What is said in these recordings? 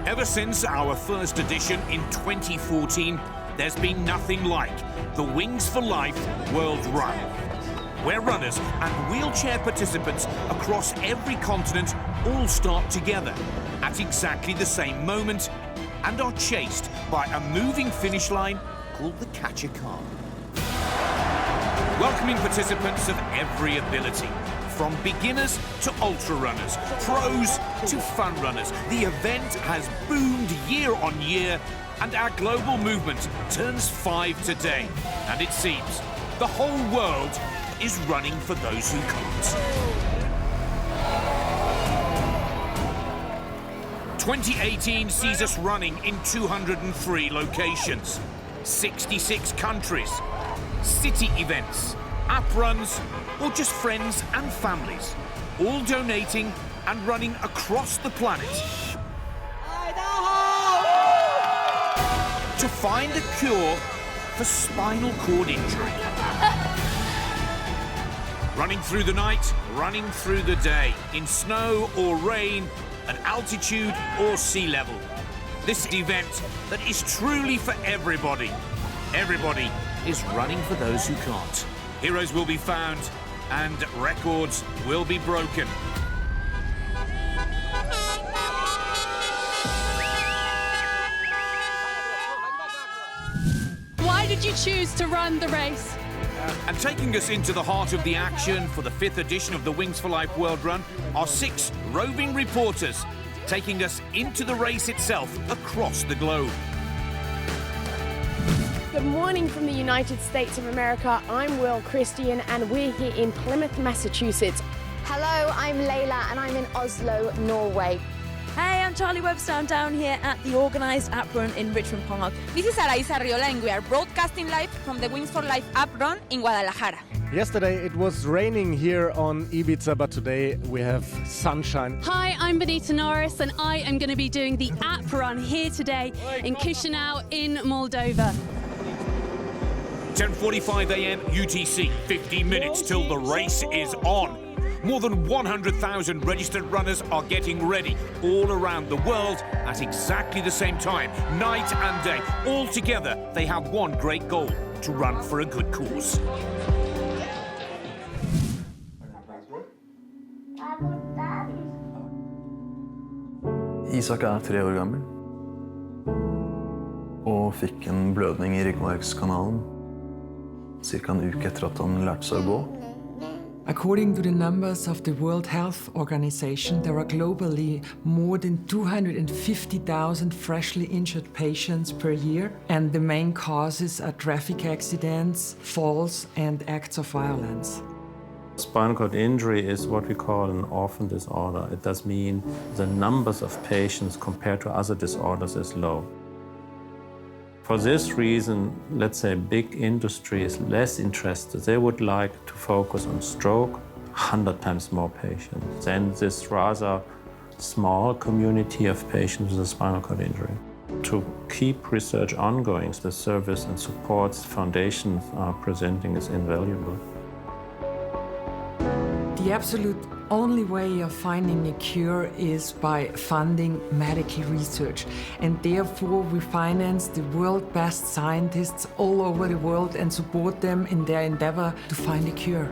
Ever since our first edition in 2014, there's been nothing like the Wings for Life World Run, where runners and wheelchair participants across every continent all start together at exactly the same moment and are chased by a moving finish line called the catch a car. Welcoming participants of every ability, from beginners to ultra runners, pros to fun runners, the event has boomed year on year, and our global movement turns 5 today. And it seems the whole world is running for those who can't. 2018 sees us running in 203 locations, 66 countries, city events, app runs, or just friends and families, all donating and running across the planet to find a cure for spinal cord injury. Running through the night, running through the day, in snow or rain, at altitude or sea level. This event that is truly for everybody. Everybody is running for those who can't. Heroes will be found and records will be broken. Why did you choose to run the race? And taking us into the heart of the action for the 5th edition of the Wings for Life World Run are 6 roving reporters taking us into the race itself across the globe. Good morning from the United States of America. I'm Will Christian and we're here in Plymouth, Massachusetts. Hello, I'm Layla and I'm in Oslo, Norway. Hey, I'm Charlie Webster. I'm down here at the organised app run in Richmond Park. This is Araisa Riola and we are broadcasting live from the Wings for Life app run in Guadalajara. Yesterday it was raining here on Ibiza, but today we have sunshine. Hi, I'm Benita Norris and I am going to be doing the app run here today in Chisinau in Moldova. 10:45 a.m. UTC, 50 minutes till the race is on. More than 100,000 registered runners are getting ready all around the world at exactly the same time, night and day. All together, they have one great goal: to run for a good cause. Isak 3 år gammel og fikk en blødning i ryggmargskanalen cirka en uke etter at han lærte seg å gå. According to the numbers of the World Health Organization, there are globally more than 250,000 freshly injured patients per year, and the main causes are traffic accidents, falls, and acts of violence. Spinal cord injury is what we call an orphan disorder. It does mean the numbers of patients compared to other disorders is low. For this reason, let's say big industry is less interested. They would like to focus on stroke, 100 times more patients than this rather small community of patients with a spinal cord injury. To keep research ongoing, the service and supports foundations are presenting is invaluable. The absolute only way of finding a cure is by funding medical research, and therefore we finance the world's best scientists all over the world and support them in their endeavor to find a cure.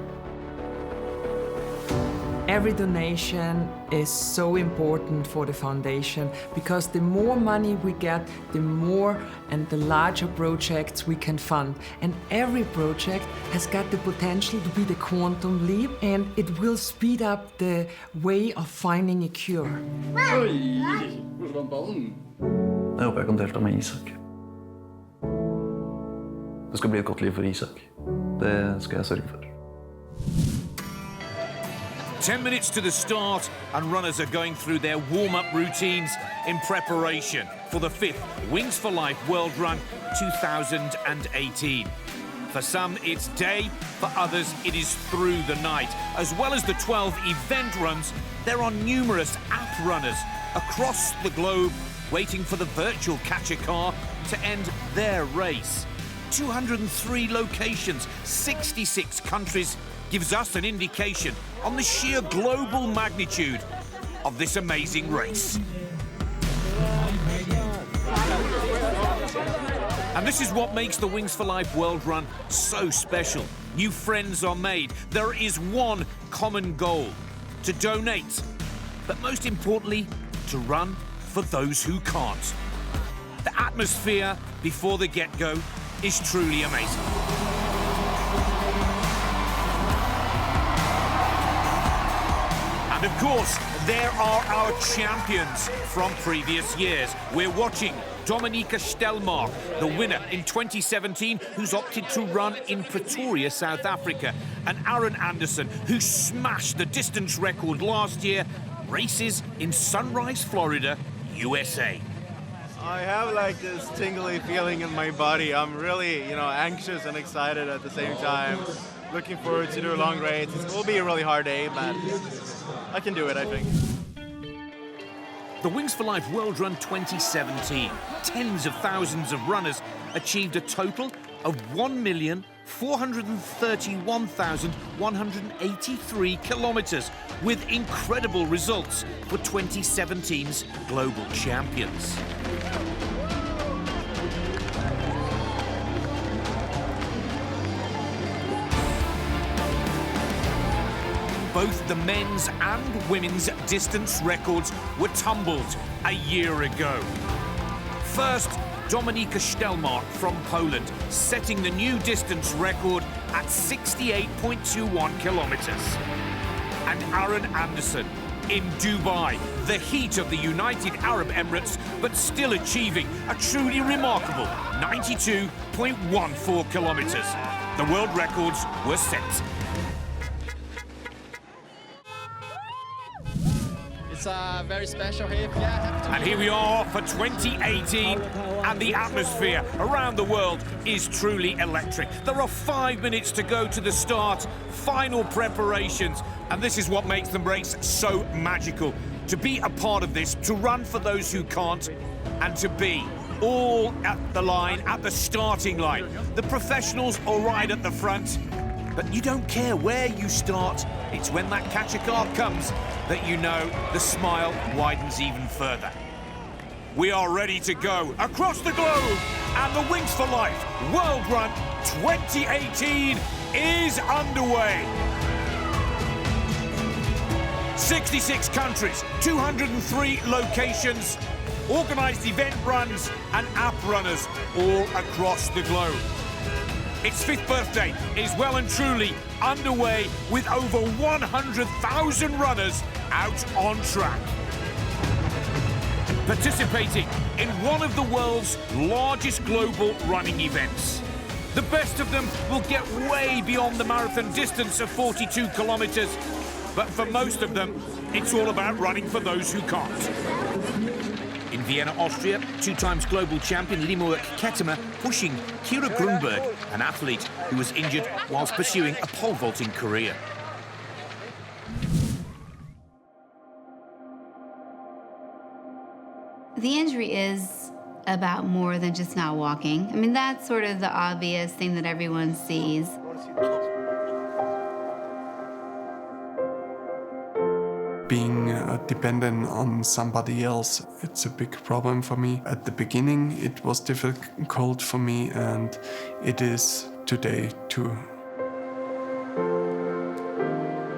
Every donation is so important for the foundation because the more money we get, the more and the larger projects we can fund. And every project has got the potential to be the quantum leap, and it will speed up the way of finding a cure. Jeg håper jeg kan delta med Isak. Det skal bli et godt liv for Isak. Det skal jeg sørge for. 10 minutes to the start, and runners are going through their warm-up routines in preparation for the 5th Wings for Life World Run 2018. For some, it's day. For others, it is through the night. As well as the 12 event runs, there are numerous app runners across the globe waiting for the virtual catch a car to end their race. 203 locations, 66 countries, gives us an indication on the sheer global magnitude of this amazing race. this is what makes the Wings for Life World Run so special. New friends are made. There is one common goal: to donate, but most importantly, to run for those who can't. The atmosphere before the get-go is truly amazing. And of course, there are our champions from previous years. We're watching Dominika Stelmark, the winner in 2017, who's opted to run in Pretoria, South Africa, and Aaron Anderson, who smashed the distance record last year, races in Sunrise, Florida, USA. I have like this tingly feeling in my body. I'm really, anxious and excited at the same time. Looking forward to do a long race. It will be a really hard day, but I can do it, I think. The Wings for Life World Run 2017. Tens of thousands of runners achieved a total of 1,431,183 kilometres, with incredible results for 2017's global champions. Both the men's and women's distance records were tumbled a year ago. First, Dominika Stelmark from Poland, setting the new distance record at 68.21 kilometres. And Aaron Anderson in Dubai, the heat of the United Arab Emirates, but still achieving a truly remarkable 92.14 kilometres. The world records were set. It's very special here. And here we are for 2018, and the atmosphere around the world is truly electric. There are 5 minutes to go to the start, final preparations, and this is what makes the race so magical. To be a part of this, to run for those who can't, and to be all at the line, at the starting line. The professionals are right at the front, but you don't care where you start. It's when that catcher card comes that you know the smile widens even further. We are ready to go across the globe, and the Wings for Life World Run 2018 is underway. 66 countries, 203 locations, organised event runs and app runners all across the globe. Its 5th birthday is well and truly underway, with over 100,000 runners out on track. Participating in one of the world's largest global running events. The best of them will get way beyond the marathon distance of 42 kilometres, but for most of them, it's all about running for those who can't. In Vienna, Austria, 2 times global champion Limurg Kettemer pushing Kira Grunberg, an athlete who was injured whilst pursuing a pole vaulting career. The injury is about more than just not walking. I mean, that's sort of the obvious thing that everyone sees. Being dependent on somebody else, it's a big problem for me. At the beginning, it was difficult for me, and it is today too.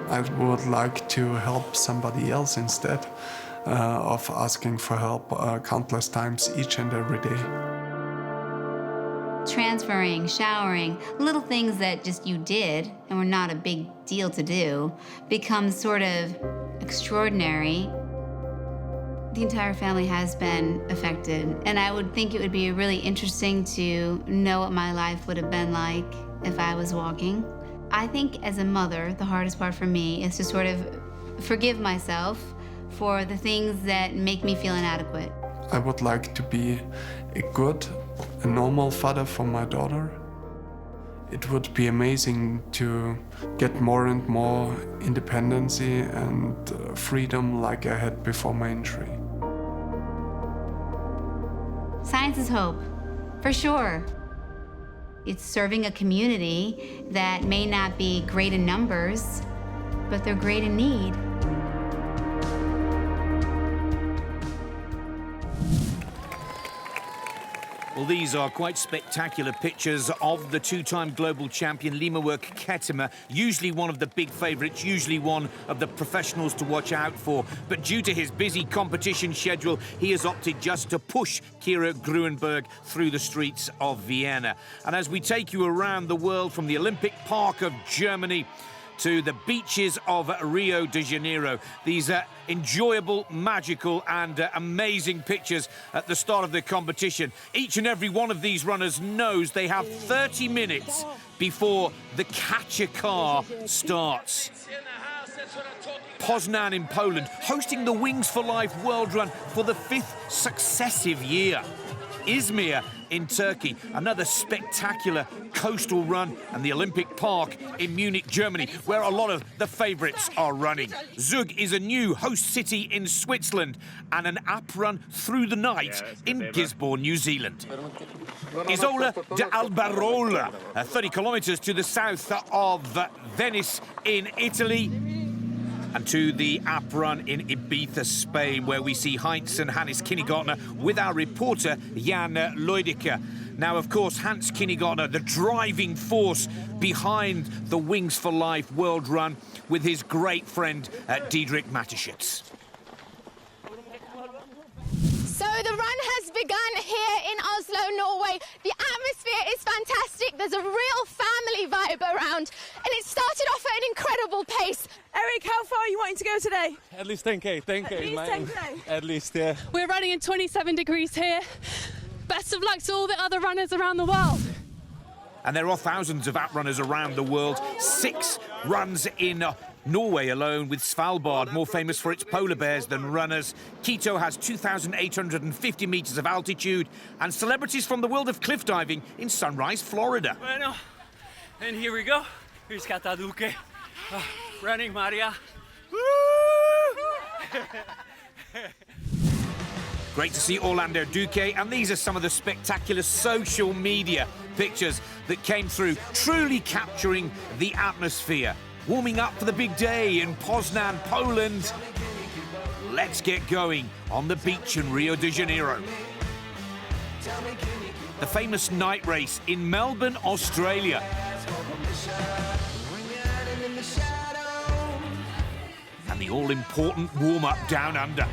I would like to help somebody else instead of asking for help countless times each and every day. Transferring, showering, little things that just you did and were not a big deal to do, becomes sort of extraordinary. The entire family has been affected, and I would think it would be really interesting to know what my life would have been like if I was walking. I think as a mother, the hardest part for me is to sort of forgive myself for the things that make me feel inadequate. I would like to be a good, a normal father for my daughter. It would be amazing to get more and more independency and freedom like I had before my injury. Science is hope, for sure. It's serving a community that may not be great in numbers, but they're great in need. Well, these are quite spectacular pictures of the two-time global champion Limawerk Ketema, usually one of the big favourites, usually one of the professionals to watch out for. But due to his busy competition schedule, he has opted just to push Kira Gruenberg through the streets of Vienna. And as we take you around the world from the Olympic Park of Germany to the beaches of Rio de Janeiro. These are enjoyable, magical and amazing pictures at the start of the competition. Each and every one of these runners knows they have 30 minutes before the catch a car starts. Poznan in Poland, hosting the Wings for Life World Run for the 5th successive year. Izmir in Turkey, another spectacular coastal run, and the Olympic Park in Munich, Germany, where a lot of the favourites are running. Zug is a new host city in Switzerland, and an app run through the night in Gisborne, New Zealand. Isola de Albarola, 30 kilometres to the south of Venice in Italy. And to the app run in Ibiza, Spain, where we see Heinz and Hannes Kinnegartner with our reporter Jan Leudecker. Now, of course, Hans Kinnegartner, the driving force behind the Wings for Life World Run, with his great friend Diederik Mateschitz. So the run has begun here in Oslo, Norway. The atmosphere is fantastic. There's a real family vibe around, and it started off at an incredible pace. Eric, how far are you wanting to go today? At least 10k, 10k. At least 10k? At least, yeah. We're running in 27 degrees here. Best of luck to all the other runners around the world. And there are thousands of app runners around the world. 6 runs in Norway alone, with Svalbard more famous for its polar bears than runners. Quito has 2,850 metres of altitude, and celebrities from the world of cliff diving in Sunrise, Florida. Bueno, and here we go. Here's Cataduque. Running, Maria. Great to see Orlando Duque, and these are some of the spectacular social media pictures that came through, truly capturing the atmosphere. Warming up for the big day in Poznan, Poland. Let's get going on the beach in Rio de Janeiro. The famous night race in Melbourne, Australia. And the all-important warm-up down under.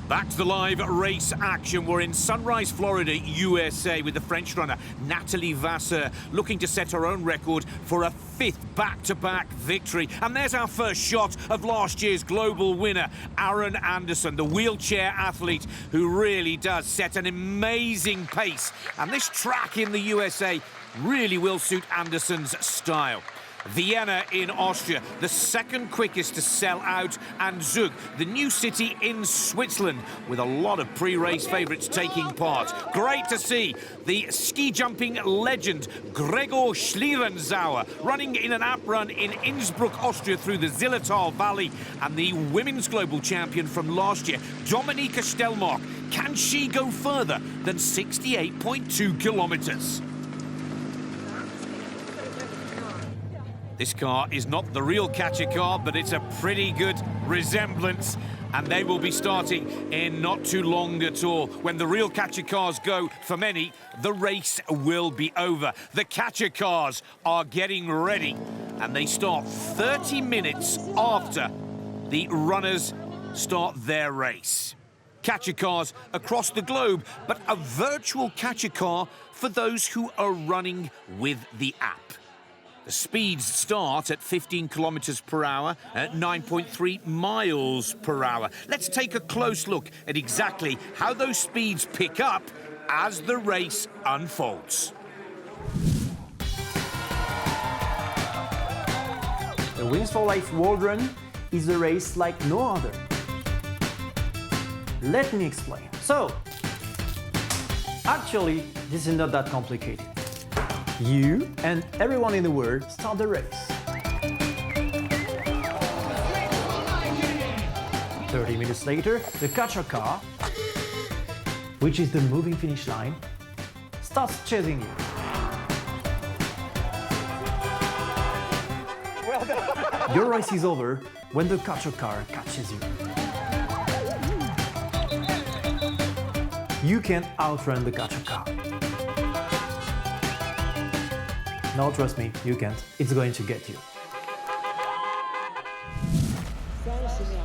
Back to the live race action. We're in Sunrise, Florida, USA, with the French runner Nathalie Vasseur looking to set her own record for a 5th back-to-back victory. And there's our first shot of last year's global winner, Aaron Anderson, the wheelchair athlete who really does set an amazing pace. And this track in the USA really will suit Anderson's style. Vienna in Austria, the 2nd quickest to sell out, and Zug, the new city in Switzerland, with a lot of pre-race favourites taking part. Great to see the ski-jumping legend Gregor Schlierenzauer running in an app run in Innsbruck, Austria, through the Zillertal Valley, and the women's global champion from last year, Dominika Stelmark. Can she go further than 68.2 kilometres? This car is not the real catcher car, but it's a pretty good resemblance. And they will be starting in not too long at all. When the real catcher cars go, for many, the race will be over. The catcher cars are getting ready, and they start 30 minutes after the runners start their race. Catcher cars across the globe, but a virtual catcher car for those who are running with the app. The speeds start at 15 kilometres per hour at 9.3 miles per hour. Let's take a close look at exactly how those speeds pick up as the race unfolds. The Wings for Life World Run is a race like no other. Let me explain. So, actually, this is not that complicated. You and everyone in the world start the race. 30 minutes later, the catcher car, which is the moving finish line, starts chasing you. Your race is over when the catcher car catches you. you can outrun the gacha car. No, trust me, you can't. It's going to get you.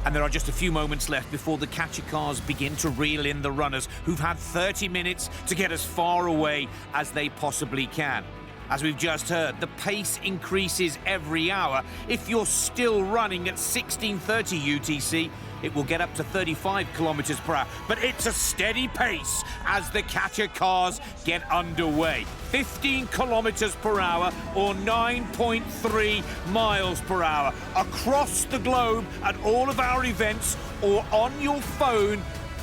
And there are just a few moments left before the catcher cars begin to reel in the runners who've had 30 minutes to get as far away as they possibly can. As we've just heard, the pace increases every hour. If you're still running at 16:30 UTC, it will get up to 35 kilometers per hour. But it's a steady pace as the catcher cars get underway. 15 kilometers per hour or 9.3 miles per hour across the globe at all of our events or on your phone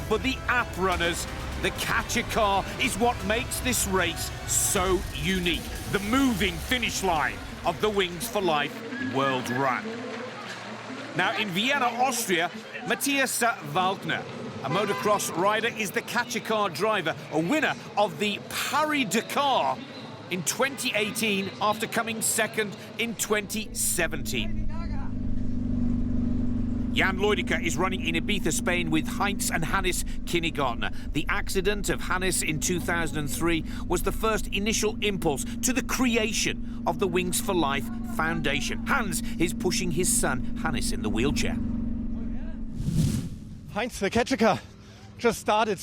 for the app runners. The catcher car is what makes this race so unique. The moving finish line of the Wings for Life World Run. Now in Vienna, Austria, Matthias Waldner, a motocross rider, is the catcher car driver, a winner of the Paris-Dakar in 2018 after coming second in 2017. Jan Leudecker is running in Ibiza, Spain with Heinz and Hannes Kinnegartner. The accident of Hannes in 2003 was the first initial impulse to the creation of the Wings for Life Foundation. Hans is pushing his son Hannes in the wheelchair. Heinz, the catcher car just started.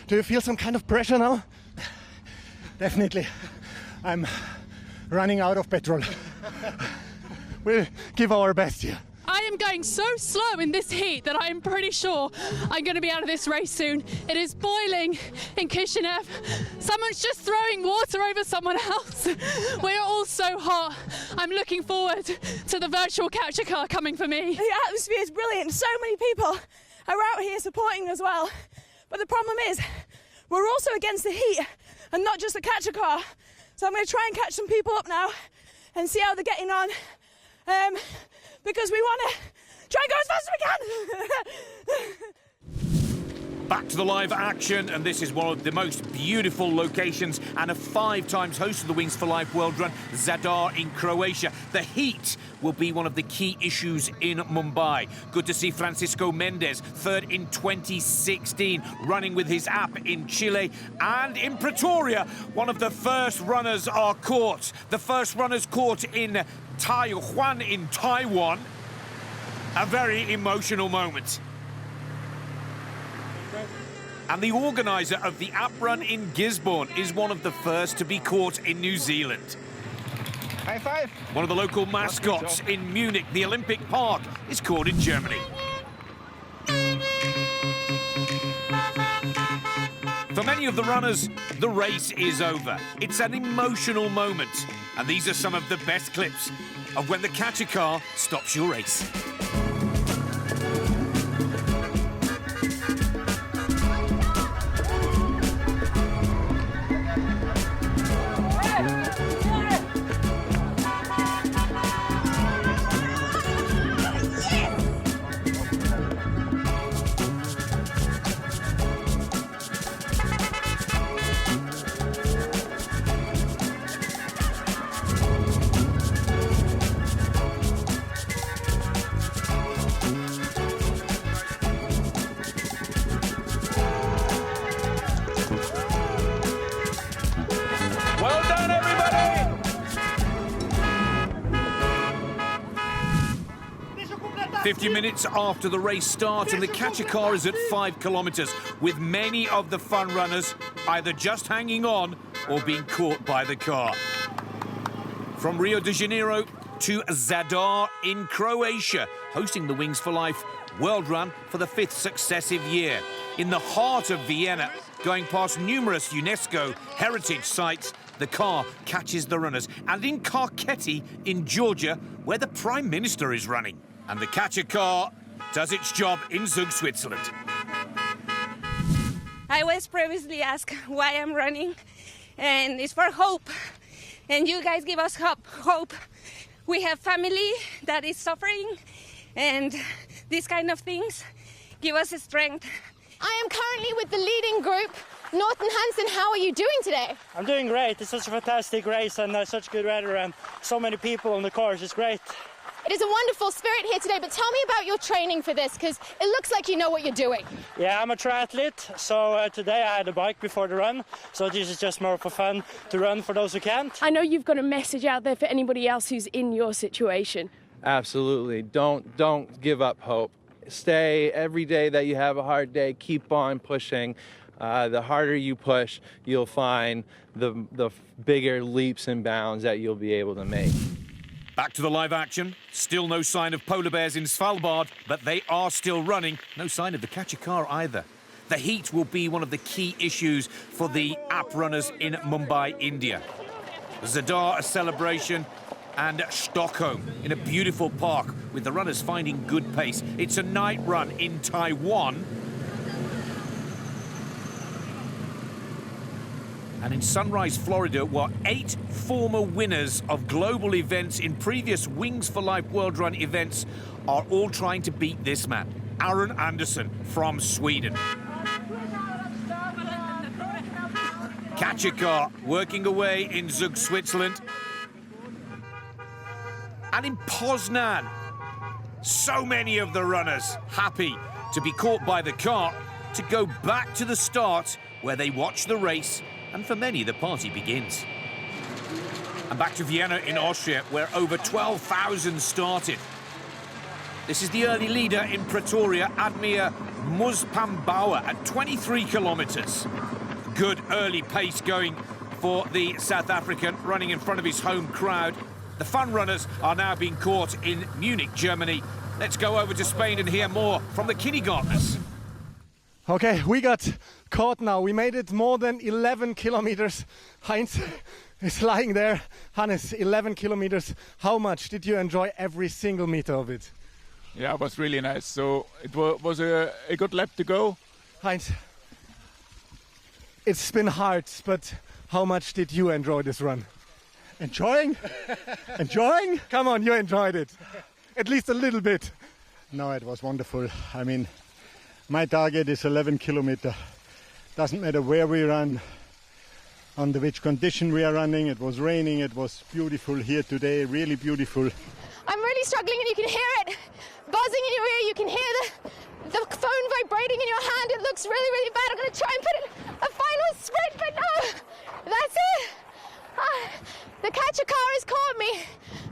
Do you feel some kind of pressure now? Definitely. I'm running out of petrol. We'll give our best here. I am going so slow in this heat that I am pretty sure I'm going to be out of this race soon. It is boiling in Kishinev. Someone's just throwing water over someone else. We're all so hot. I'm looking forward to the virtual catcher car coming for me. The atmosphere is brilliant. So many people are out here supporting as well. But the problem is, we're also against the heat and not just the catcher car. So I'm going to try and catch some people up now and see how they're getting on. Because we want to try and go as fast as we can. Back to the live action, and this is one of the most beautiful locations and a 5 times host of the Wings for Life World Run, Zadar in Croatia. The heat will be one of the key issues in Mumbai. Good to see Francisco Mendez, third in 2016, running with his app in Chile. And in Pretoria, one of the first runners are caught. The first runners caught in Taiwan in Taiwan. A very emotional moment. And the organiser of the app run in Gisborne is one of the first to be caught in New Zealand. High five. One of the local mascots in Munich, the Olympic Park, is caught in Germany. For many of the runners, the race is over. It's an emotional moment. And these are some of the best clips of when the catcher car stops your race. Well done, everybody! 50 minutes after the race starts, and the catcher car is at 5 kilometers, with many of the fun runners either just hanging on or being caught by the car. From Rio de Janeiro to Zadar in Croatia, hosting the Wings for Life World Run for the 5th successive year. In the heart of Vienna, going past numerous UNESCO heritage sites, the car catches the runners. And in Kakheti in Georgia, where the Prime Minister is running. And the catcher car does its job in Zug, Switzerland. I was previously asked why I'm running, and it's for hope. And you guys give us hope. We have family that is suffering, and these kind of things give us strength. I am currently with the leading group, Norton Hansen. How are you doing today? I'm doing great. It's such a fantastic race and such good weather and so many people on the course. It's great. It is a wonderful spirit here today, but tell me about your training for this, because it looks like you know what you're doing. Yeah, I'm a triathlete, so today I had a bike before the run, so this is just more for fun to run for those who can't. I know you've got a message out there for anybody else who's in your situation. Absolutely. Don't give up hope. Stay every day that you have a hard day, keep on pushing. The harder you push, you'll find the bigger leaps and bounds that you'll be able to make. Back to the live action. Still no sign of polar bears in Svalbard, but they are still running. No sign of the Kachikar either. The heat will be one of the key issues for the app runners in Mumbai, India. Zadar, a celebration, and Stockholm in a beautiful park with the runners finding good pace. It's a night run in Taiwan. And in Sunrise, Florida, where 8 former winners of global events in previous Wings for Life World Run events are all trying to beat this man, Aaron Anderson from Sweden. Kachikar working away in Zug, Switzerland. And in Poznan, so many of the runners happy to be caught by the car to go back to the start where they watch the race, and for many the party begins. And back to Vienna in Austria, where over 12,000 started. This is the early leader in Pretoria, Admir Muspambauer, at 23 kilometres. Good early pace going for the South African, running in front of his home crowd. The fun runners are now being caught in Munich, Germany. Let's go over to Spain and hear more from the kindergartners. Okay, we got caught now. We made it more than 11 kilometers. Heinz is lying there. Hannes, 11 kilometers. How much did you enjoy every single meter of it? Yeah, it was really nice. So it was a good lap to go. Heinz, it's been hard, but how much did you enjoy this run? Enjoying? Enjoying? Come on, you enjoyed it. At least a little bit. No, it was wonderful. I mean, my target is 11 kilometers. Doesn't matter where we run, under which condition we are running. It was raining, it was beautiful here today, really beautiful. I'm really struggling, and you can hear it buzzing in your ear. You can hear the phone vibrating in your hand. It looks really, really bad. I'm going to try and put in a final sprint, but no, that's it. The Kachikar has caught me,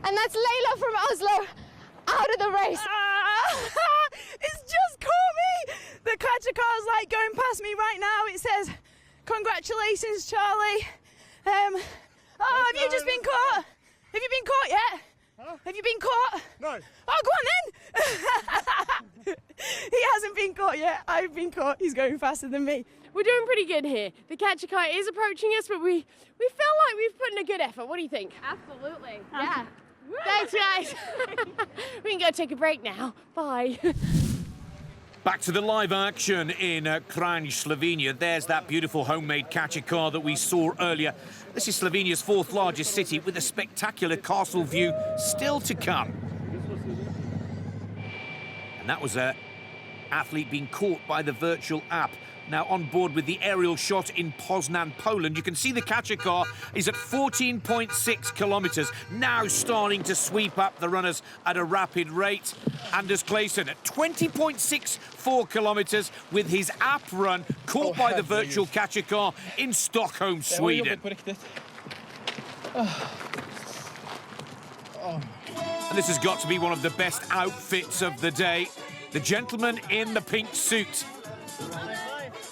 and that's Layla from Oslo out of the race. It's just caught me. The Kachikar is like going past me right now. It says, "Congratulations, Charlie." Have you just been caught? Have you been caught yet? Huh? Have you been caught? No. Oh, go on then. He hasn't been caught yet. I've been caught. He's going faster than me. We're doing pretty good here. The Kachikar is approaching us, but we feel like we've put in a good effort. What do you think? Absolutely. Yeah. Thanks, guys. We can go take a break now. Bye. Back to the live action in Kranj, Slovenia. There's that beautiful homemade Kachikar that we saw earlier. This is Slovenia's 4th largest city, with a spectacular castle view still to come. And that was an athlete being caught by the virtual app. Now on board with the aerial shot in Poznan, Poland. You can see the Kachikar is at 14.6 kilometres, now starting to sweep up the runners at a rapid rate. Anders Claesson at 20.64 kilometres with his app run, caught by the virtual Kachikar in Stockholm, Sweden. And this has got to be one of the best outfits of the day. The gentleman in the pink suit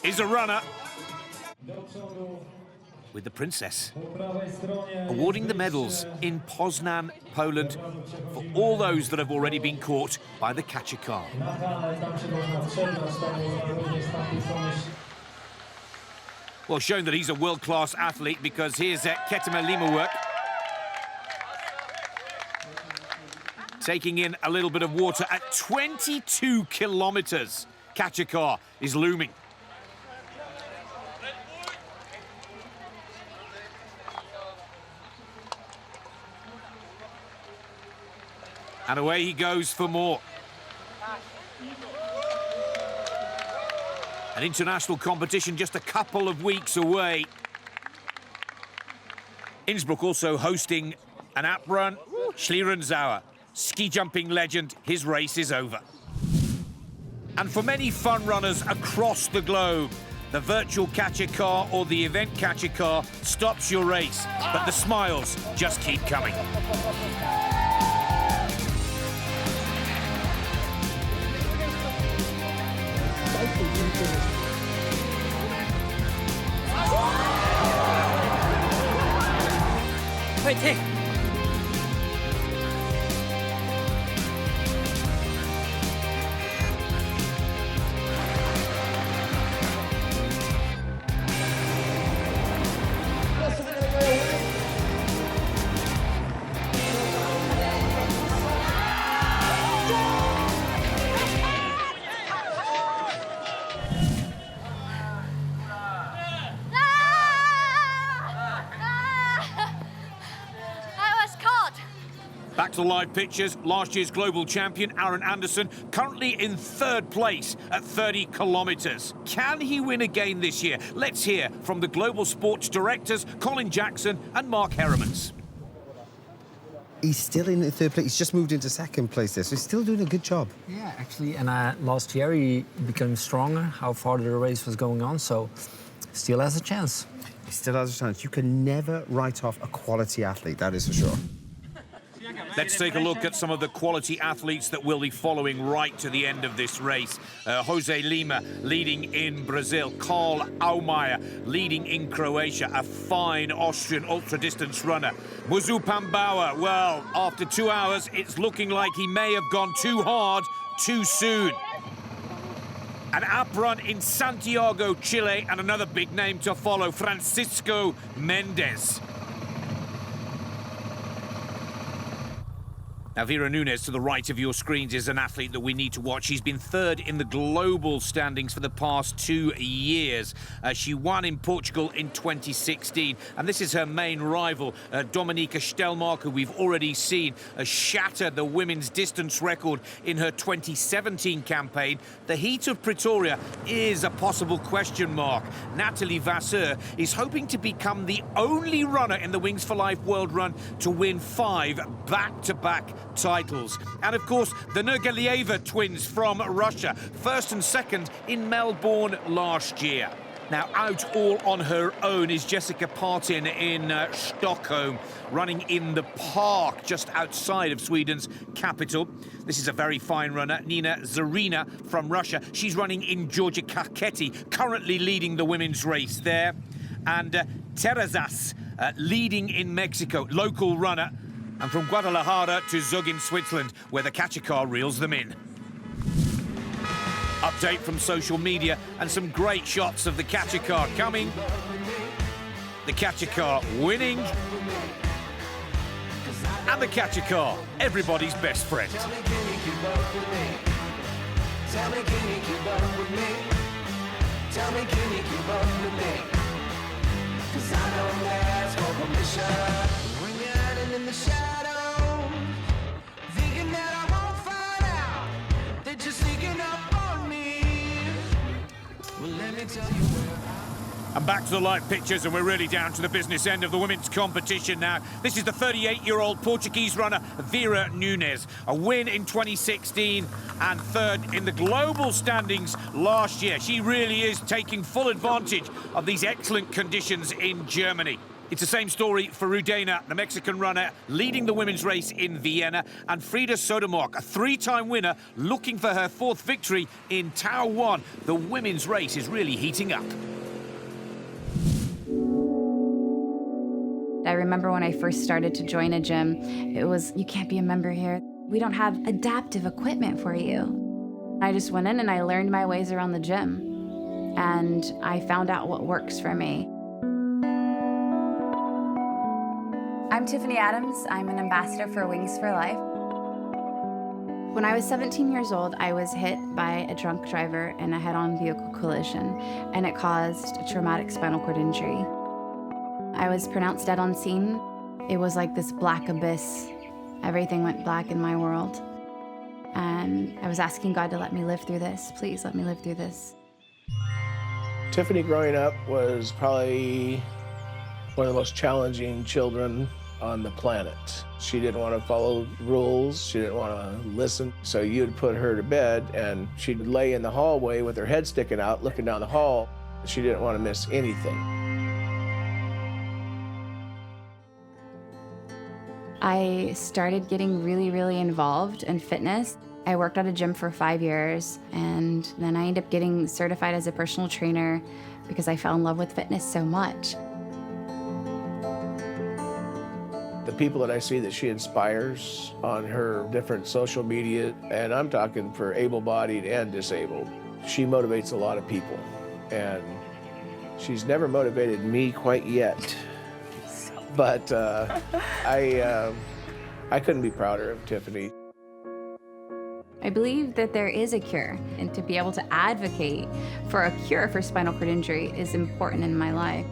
is a runner with the princess awarding the medals in Poznan, Poland, for all those that have already been caught by the Kachikar. Well, showing that he's a world-class athlete, because here's Ketema Limawork taking in a little bit of water at 22 kilometres. Kachikar is looming. And away he goes for more. An international competition just a couple of weeks away. Innsbruck also hosting an app run. Schlierenzauer ski jumping legend, his race is over. And for many fun runners across the globe, the virtual catcher car or the event catcher car stops your race, but the smiles just keep coming. Wait, hey. Back to the live pictures, last year's global champion, Aaron Anderson, currently in 3rd place at 30 kilometres. Can he win again this year? Let's hear from the global sports directors, Colin Jackson and Mark Heremans. He's still in 3rd place. He's just moved into 2nd place there, so he's still doing a good job. Yeah, actually, and last year he became stronger, how far the race was going on, so still has a chance. He still has a chance. You can never write off a quality athlete, that is for sure. Let's take a look at some of the quality athletes that will be following right to the end of this race. Jose Lima leading in Brazil. Karl Aumeier leading in Croatia. A fine Austrian ultra-distance runner. Muzu Pambauer, well, after 2 hours, it's looking like he may have gone too hard, too soon. An app run in Santiago, Chile, and another big name to follow, Francisco Mendes. Now, Veera Nunez, to the right of your screens, is an athlete that we need to watch. She's been 3rd in the global standings for the past 2 years. She won in Portugal in 2016, and this is her main rival, Dominika Stelmark, who we've already seen shatter the women's distance record in her 2017 campaign. The heat of Pretoria is a possible question mark. Nathalie Vasseur is hoping to become the only runner in the Wings for Life World Run to win 5 back-to-back titles. And of course, the Nurgalieva twins from Russia, 1st and 2nd in Melbourne last year. Now, out all on her own is Jessica Partin in Stockholm, running in the park just outside of Sweden's capital. This is a very fine runner, Nina Zarina from Russia. She's running in Georgia Kaketi, currently leading the women's race there. And Terrazas leading in Mexico, local runner. And from Guadalajara to Zug in Switzerland, where the catcher car reels them in. Update from social media and some great shots of the catcher car coming. The catcher car winning. And the catcher car, everybody's best friend. Tell me, can you keep up with me? Tell me, can you keep up with me? Tell me, can you keep up with me? 'Cause I know there's no permission. When you're hiding in the shadows, thinking that I won't find out that you're sneaking up on me. Well, let me tell you where And back to the live pictures, and we're really down to the business end of the women's competition now. This is the 38-year-old Portuguese runner, Veera Nunez. A win in 2016 and 3rd in the global standings last year. She really is taking full advantage of these excellent conditions in Germany. It's the same story for Rudena, the Mexican runner, leading the women's race in Vienna, and Frida Sodermark, a 3-time winner, looking for her 4th victory in Tau 1. The women's race is really heating up. I remember when I first started to join a gym, it was, you can't be a member here. We don't have adaptive equipment for you. I just went in and I learned my ways around the gym. And I found out what works for me. I'm Tiffany Adams. I'm an ambassador for Wings for Life. When I was 17 years old, I was hit by a drunk driver in a head-on vehicle collision, and it caused a traumatic spinal cord injury. I was pronounced dead on scene. It was like this black abyss. Everything went black in my world. And I was asking God to let me live through this. Please let me live through this. Tiffany growing up was probably one of the most challenging children on the planet. She didn't want to follow rules. She didn't want to listen. So you'd put her to bed and she'd lay in the hallway with her head sticking out, looking down the hall. She didn't want to miss anything. I started getting really involved in fitness. I worked at a gym for 5 years, and then I ended up getting certified as a personal trainer because I fell in love with fitness so much. The people that I see that she inspires on her different social media, and I'm talking for able-bodied and disabled, she motivates a lot of people. And she's never motivated me quite yet. But I couldn't be prouder of Tiffany. I believe that there is a cure, and to be able to advocate for a cure for spinal cord injury is important in my life.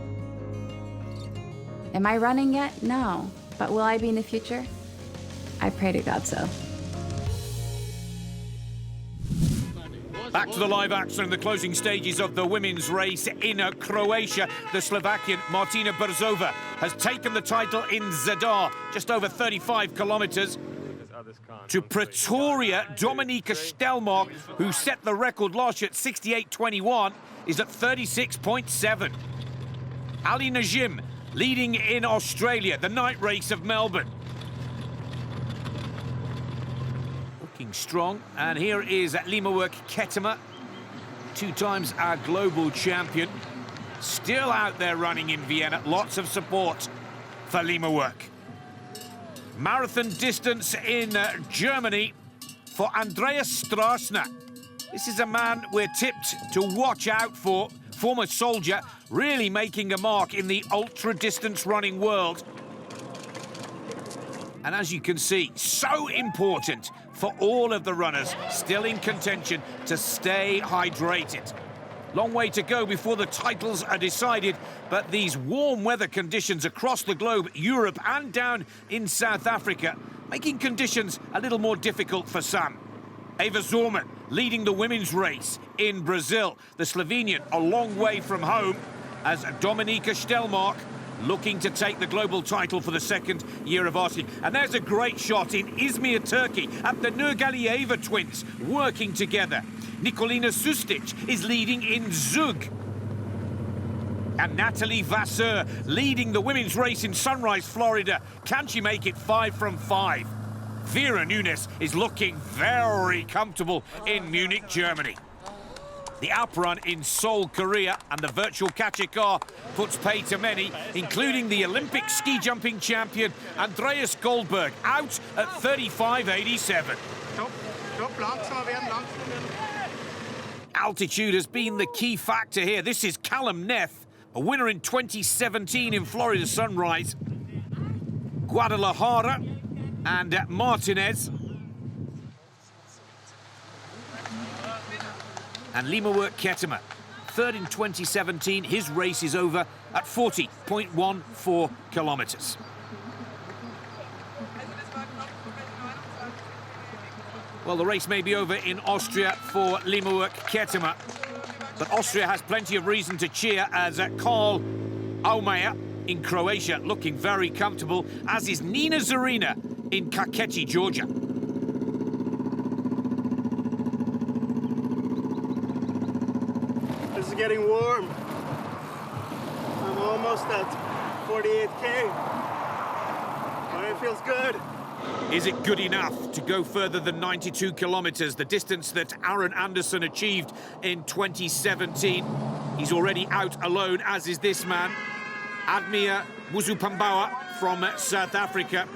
Am I running yet? No. But will I be in the future? I pray to God so. Back to the live action in the closing stages of the women's race in Croatia. The Slovakian Martina Berzova has taken the title in Zadar, just over 35 kilometers. To Pretoria, Dominika Stelmark, who set the record last year at 68.21, is at 36.7. Ali Najim leading in Australia, the night race of Melbourne. Looking strong, and here is Limawork Ketema, 2 times our global champion. Still out there running in Vienna, lots of support for Limawork. Marathon distance in Germany for Andreas Strassner. This is a man we're tipped to watch out for, former soldier, really making a mark in the ultra-distance running world. And as you can see, so important for all of the runners still in contention to stay hydrated. Long way to go before the titles are decided, but these warm weather conditions across the globe, Europe and down in South Africa, making conditions a little more difficult for some. Eva Zorman leading the women's race in Brazil. The Slovenian a long way from home as Dominika Stelmark looking to take the global title for the 2nd year of asking. And there's a great shot in Izmir, Turkey, at the Nurgalieva twins working together. Nikolina Sustic is leading in Zug. And Natalie Vasseur leading the women's race in Sunrise, Florida. Can she make it 5 from 5? Veera Nunez is looking very comfortable in Munich, Germany. The Alp Run in Seoul, Korea, and the virtual Kachikar puts pay to many, including the Olympic ski jumping champion Andreas Goldberg, out at 35.87. Altitude has been the key factor here. This is Callum Neff, a winner in 2017 in Florida Sunrise. Guadalajara and Martinez. And Limawork Ketema, 3rd in 2017. His race is over at 40.14 kilometers. Well, the race may be over in Austria for Limawork Ketema, but Austria has plenty of reason to cheer as Karl Aumeyer in Croatia looking very comfortable, as is Nina Zarina in Kakheti, Georgia. This is getting warm. I'm almost at 48K. But it feels good. Is it good enough to go further than 92 kilometers, the distance that Aaron Anderson achieved in 2017? He's already out alone, as is this man, Admir Muzupambawa from South Africa,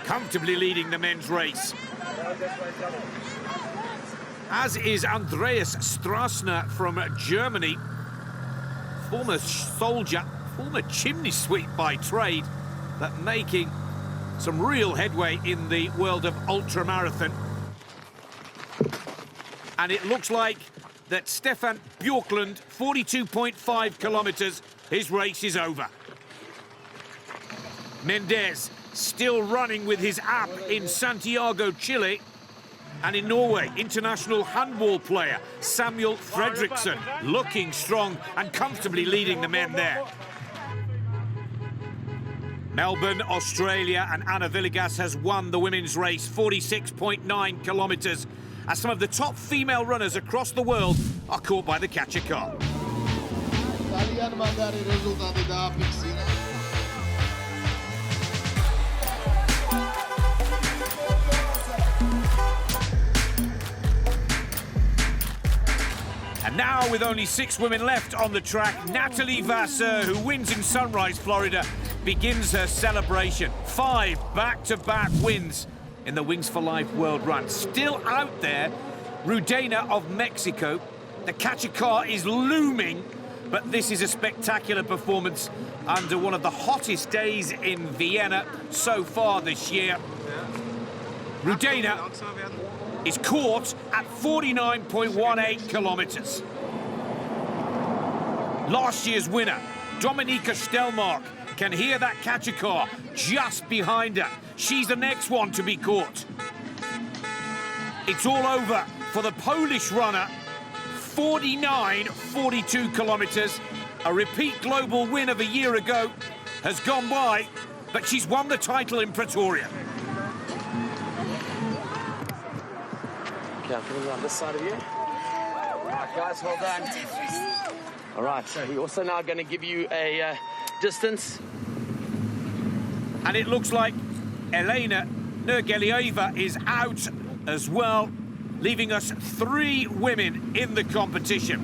comfortably leading the men's race. As is Andreas Strassner from Germany, former soldier, former chimney sweep by trade, but making some real headway in the world of ultramarathon. And it looks like that Stefan Bjorklund, 42.5 kilometers, his race is over. Mendez still running with his app in Santiago, Chile. And in Norway, international handball player Samuel Fredriksson looking strong and comfortably leading the men there. Melbourne, Australia, and Anna Villegas has won the women's race, 46.9 kilometres, as some of the top female runners across the world are caught by the catcher car. And now, with only 6 women left on the track, Natalie Vasseur, who wins in Sunrise, Florida, begins her celebration. 5 back-to-back wins in the Wings for Life World Run. Still out there, Rudena of Mexico. The catcher car is looming, but this is a spectacular performance under one of the hottest days in Vienna so far this year. Rudena is caught at 49.18 kilometres. Last year's winner, Dominika Stelmark, can hear that catcher car just behind her. She's the next one to be caught. It's all over for the Polish runner. 49.42 kilometres. A repeat global win of a year ago has gone by, but she's won the title in Pretoria. Okay, I'm coming around this side of you. All right, guys, well done. All right, so we're also now going to give you a distance. And it looks like Elena Nurgelieva is out as well, leaving us 3 women in the competition.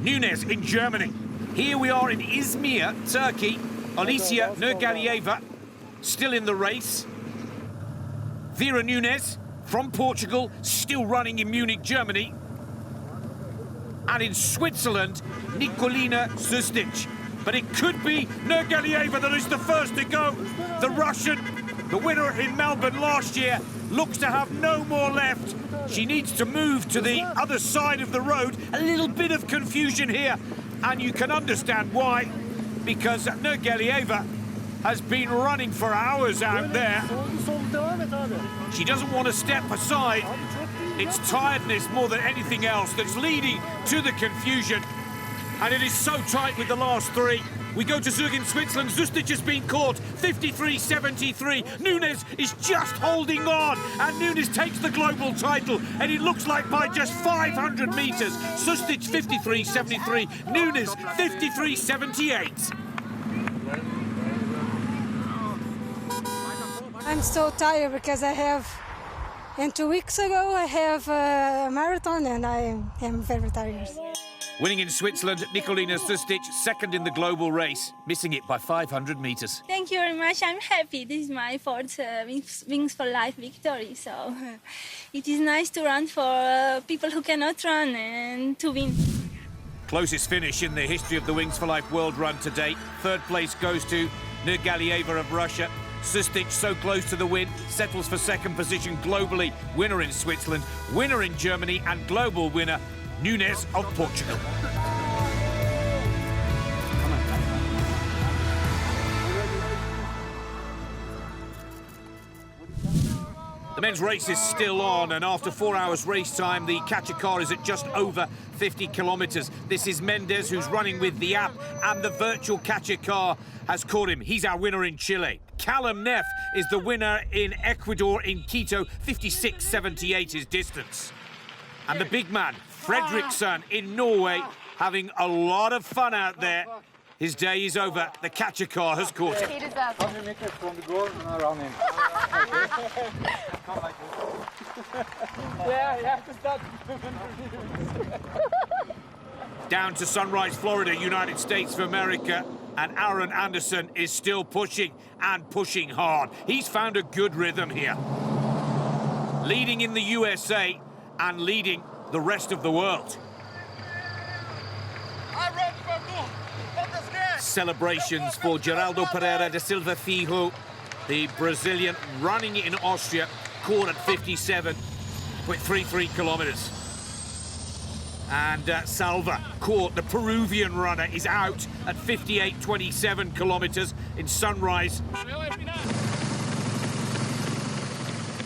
Nunez in Germany. Here we are in Izmir, Turkey. Alicia Nurgelieva still in the race. Veera Nunez from Portugal, still running in Munich, Germany. And in Switzerland, Nikolina Sustic. But it could be Nurgelieva that is the first to go. The Russian, the winner in Melbourne last year, looks to have no more left. She needs to move to the other side of the road. A little bit of confusion here, and you can understand why, because Nurgelieva has been running for hours out there. She doesn't want to step aside. It's tiredness more than anything else that's leading to the confusion. And it is so tight with the last 3. We go to Zug in Switzerland. Sustic has been caught. 53.73. Nunez is just holding on. And Nunez takes the global title. And it looks like by just 500 metres. Sustic 53.73. Nunez 53.78. I'm so tired because and 2 weeks ago I have a marathon and I am very tired. Winning in Switzerland, Nikolina Sustic, second in the global race, missing it by 500 metres. Thank you very much. I'm happy. This is my 4th Wings for Life victory. So it is nice to run for people who cannot run and to win. Closest finish in the history of the Wings for Life World Run to date. 3rd place goes to Nurgelieva of Russia. Sustic so close to the win, settles for 2nd position globally. Winner in Switzerland, winner in Germany, and global winner Nunez of Portugal. The men's race is still on, and after 4 hours race time, the catcher car is at just over 50 kilometres. This is Mendez, who's running with the app, and the virtual catcher car has caught him. He's our winner in Chile. Callum Neff is the winner in Ecuador, in Quito. 56.78 his distance. And the big man, Fredriksson, in Norway, having a lot of fun out there. His day is over. The catcher car has caught him. He deserves it. From the goal and I run in. Come like this. Yeah, you have to start. Down to Sunrise, Florida, United States of America, and Aaron Anderson is still pushing, and pushing hard. He's found a good rhythm here. Leading in the USA and leading the rest of the world. Celebrations for Geraldo Pereira da Silva Filho, the Brazilian running in Austria, caught at 57.33 kilometres. And Salva caught, the Peruvian runner, is out at 58.27 kilometres in Sunrise.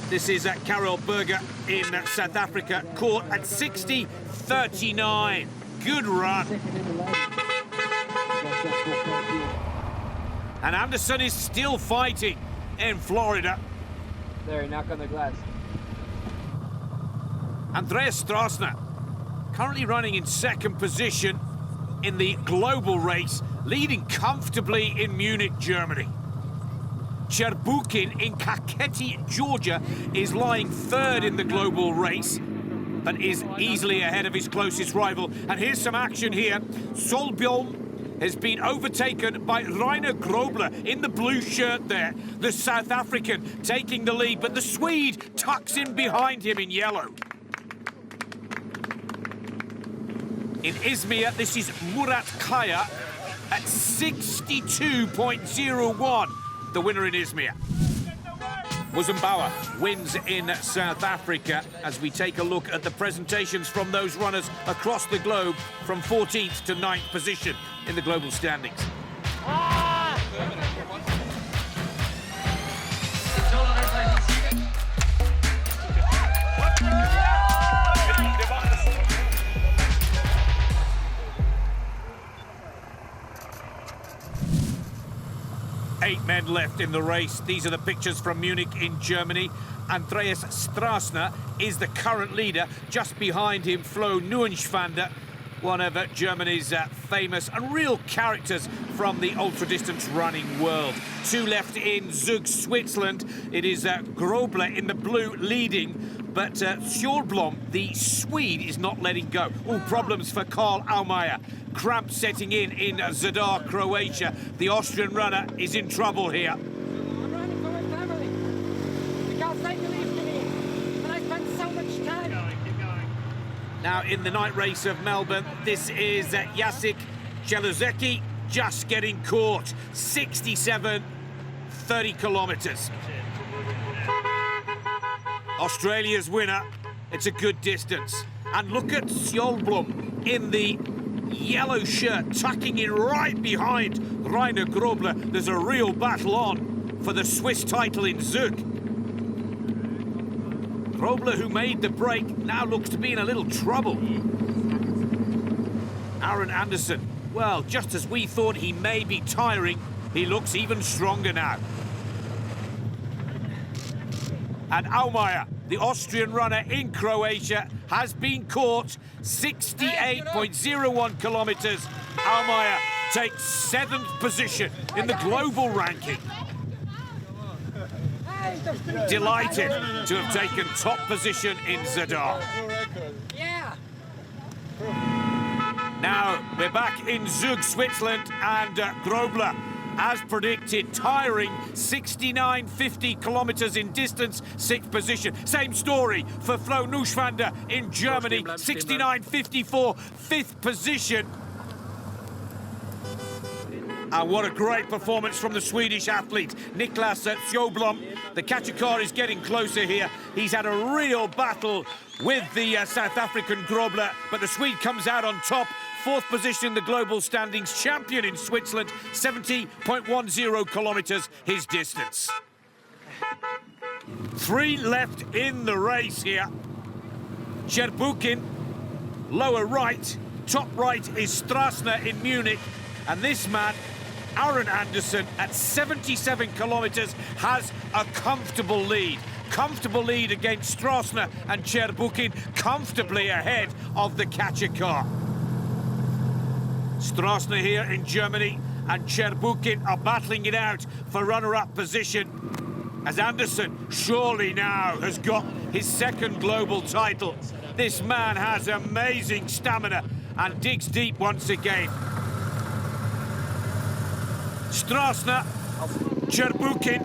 This is Carol Berger in South Africa, caught at 60.39. Good run. And Anderson is still fighting in Florida. There, knock on the glass. Andreas Strassner currently running in second position in the global race, leading comfortably in Munich, Germany. Cherbukin in Kakheti, Georgia, is lying third in the global race, but is easily ahead of his closest rival. And here's some action here. Solbjörn has been overtaken by Rainer Grobler in the blue shirt there. The South African taking the lead, but the Swede tucks in behind him in yellow. In Izmir, this is Murat Kaya at 62.01, the winner in Izmir. Muzenbauer wins in South Africa as we take a look at the presentations from those runners across the globe from 14th to 9th position in the global standings. 8 men left in the race. These are the pictures from Munich in Germany. Andreas Strassner is the current leader. Just behind him, Flo Neuenschwander, one of Germany's famous and real characters from the ultra-distance running world. 2 left in Zug, Switzerland. It is Grobler in the blue leading, but Sjöblom, the Swede, is not letting go. All problems for Karl Aumeier. Cramp setting in Zadar, Croatia. The Austrian runner is in trouble here. I'm running for my family. Because they believed in me. And I spent so much time. Keep going. Now in the night race of Melbourne, this is Jacek Cheluzecki just getting caught. 67, 30 kilometres. Australia's winner. It's a good distance. And look at Sjöblom in the yellow shirt, tucking in right behind Rainer Grobler. There's a real battle on for the Swiss title in Zug. Grobler, who made the break, now looks to be in a little trouble. Aaron Anderson, well, just as we thought he may be tiring, he looks even stronger now. And Aumeier, the Austrian runner in Croatia, has been caught. 68.01 kilometres. Aumeier takes 7th position in the global ranking. Delighted to have taken top position in Zadar. Yeah. Now we're back in Zug, Switzerland, and Grobler, as predicted, tiring. 69.50 kilometres in distance, 6th position. Same story for Flo Neuenschwander in Germany. 69.54, 5th position. And what a great performance from the Swedish athlete, Niklas Sjöblom. The Kachikar is getting closer here. He's had a real battle with the South African Grobler, but the Swede comes out on top. 4th position in the global standings, champion in Switzerland, 70.10 kilometres his distance. 3 left in the race here. Cherbukin, lower right. Top right is Strassner in Munich. And this man, Aaron Anderson, at 77 kilometres, has a comfortable lead. Comfortable lead against Strassner and Cherbukin, comfortably ahead of the Kachikar. Strassner here in Germany and Cherbukin are battling it out for runner-up position, as Anderson surely now has got his 2nd global title. This man has amazing stamina and digs deep once again. Strassner, Cherbukin,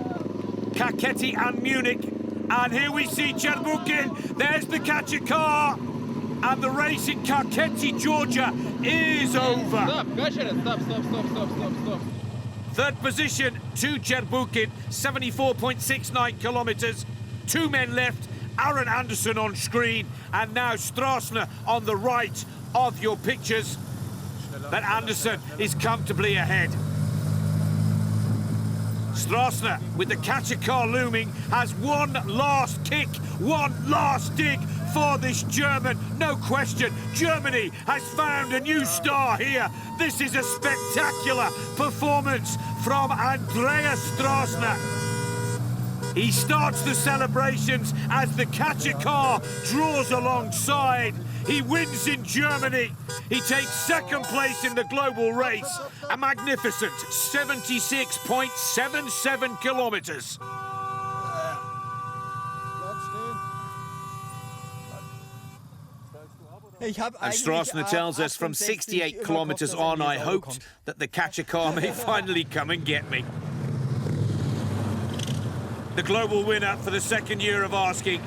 Kakheti and Munich. And here we see Cherbukin. There's the Kachikar. And the race in Kakheti, Georgia is over. Stop, stop. 3rd position to Cherbukin, 74.69 kilometres. 2 men left, Aaron Anderson on screen, and now Strassner on the right of your pictures. But Anderson is comfortably ahead. Strassner, with the Kachikar looming, has one last kick, one last dig for this German. No question, Germany has found a new star here. This is a spectacular performance from Andreas Strassner. He starts the celebrations as the catcher car draws alongside. He wins in Germany. He takes second place in the global race. A magnificent 76.77 kilometers. And Strassner tells us from 68 kilometers on, I hoped that the catcher car may finally come and get me. The global winner for the second year of asking.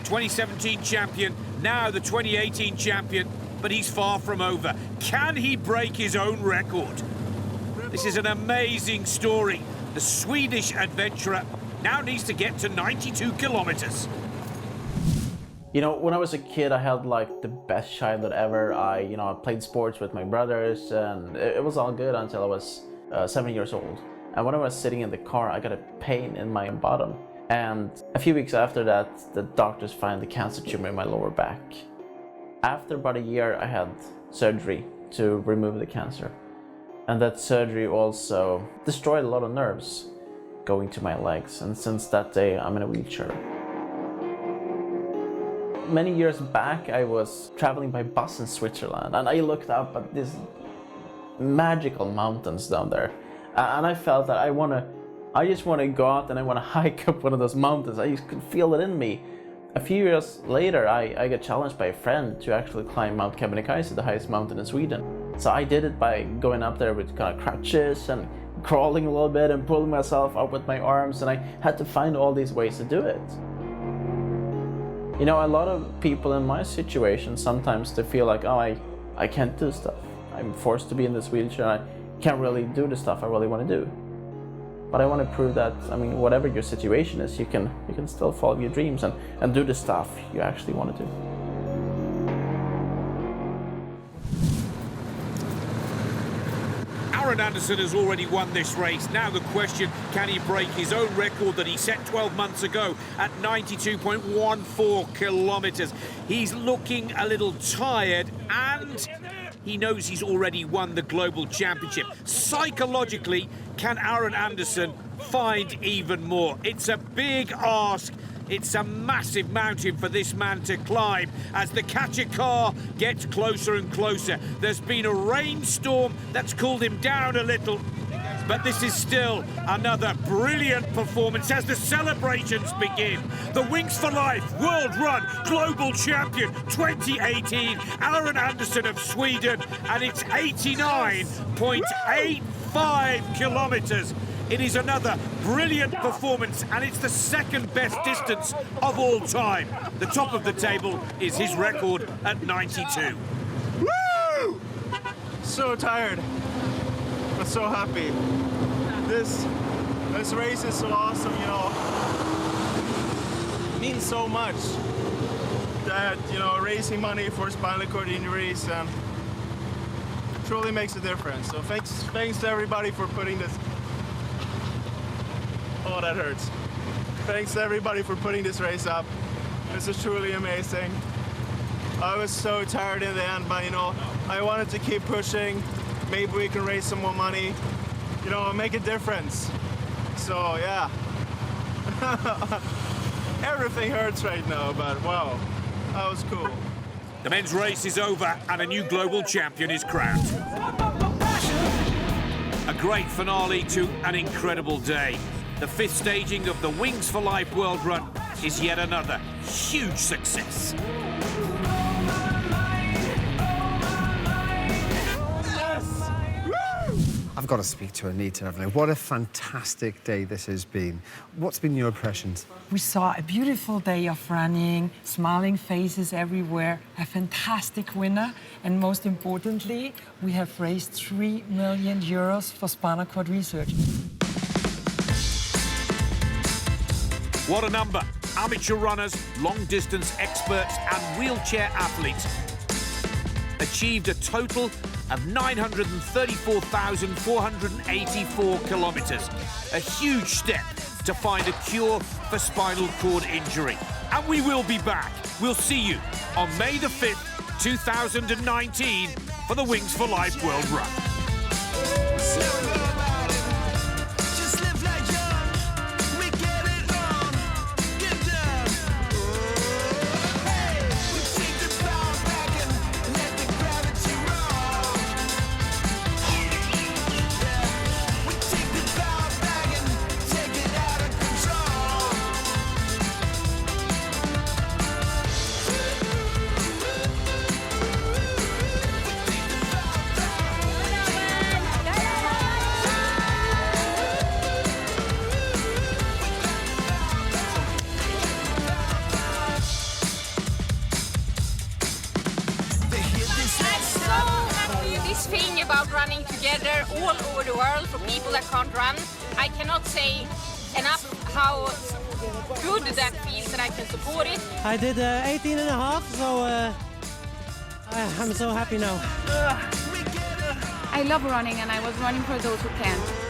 2017 champion, now the 2018 champion, but he's far from over. Can he break his own record? This is an amazing story. The Swedish adventurer now needs to get to 92 kilometers. You know, when I was a kid, I had like the best childhood ever. I played sports with my brothers, and it was all good until I was 7 years old. And when I was sitting in the car, I got a pain in my bottom. And a few weeks after that, the doctors found a cancer tumor in my lower back. After about a year, I had surgery to remove the cancer. And that surgery also destroyed a lot of nerves going to my legs. And since that day, I'm in a wheelchair. Many years back, I was traveling by bus in Switzerland, and I looked up at these magical mountains down there. And I felt that I just want to go out and I want to hike up one of those mountains. I just could feel it in me. A few years later, I got challenged by a friend to actually climb Mount Kebnekaise, the highest mountain in Sweden. So I did it by going up there with kind of crutches and crawling a little bit and pulling myself up with my arms, and I had to find all these ways to do it. You know, a lot of people in my situation, sometimes they feel like, oh, I can't do stuff. I'm forced to be in this wheelchair. I can't really do the stuff I really want to do. But I want to prove that, I mean, whatever your situation is, you can still follow your dreams and do the stuff you actually want to do. Aaron Anderson has already won this race. Now the question, can he break his own record that he set 12 months ago at 92.14 kilometers? He's looking a little tired, and he knows he's already won the global championship. Psychologically, can Aaron Anderson find even more? It's a big ask. It's a massive mountain for this man to climb as the catcher car gets closer and closer. There's been a rainstorm that's cooled him down a little, but this is still another brilliant performance as the celebrations begin. The Wings for Life World Run Global Champion 2018, Aaron Anderson of Sweden, and it's 89.85 kilometers. It is another brilliant performance, and it's the second best distance of all time. The top of the table is his record at 92. Woo! So tired, but so happy. This race is so awesome, you know. It means so much that, you know, raising money for spinal cord injuries truly makes a difference. So thanks to everybody for putting this. Oh, that hurts. Thanks to everybody for putting this race up. This is truly amazing. I was so tired in the end, but you know, I wanted to keep pushing. Maybe we can raise some more money, you know, make a difference. So yeah. Everything hurts right now, but wow, that was cool. The men's race is over and a new global champion is crowned. A great finale to an incredible day. The fifth staging of the Wings for Life World Run is yet another huge success. I've got to speak to Anita, haven't I? What a fantastic day this has been. What's been your impressions? We saw a beautiful day of running, smiling faces everywhere, a fantastic winner, and most importantly, we have raised €3 million for spinal cord research. What a number. Amateur runners, long-distance experts and wheelchair athletes achieved a total of 934,484 kilometres. A huge step to find a cure for spinal cord injury. And we will be back. We'll see you on May the 5th, 2019 for the Wings for Life World Run. This thing about running together all over the world for people that can't run, I cannot say enough how good that feels that I can support it. I did 18 and a half, so I'm so happy now. I love running, and I was running for those who can't.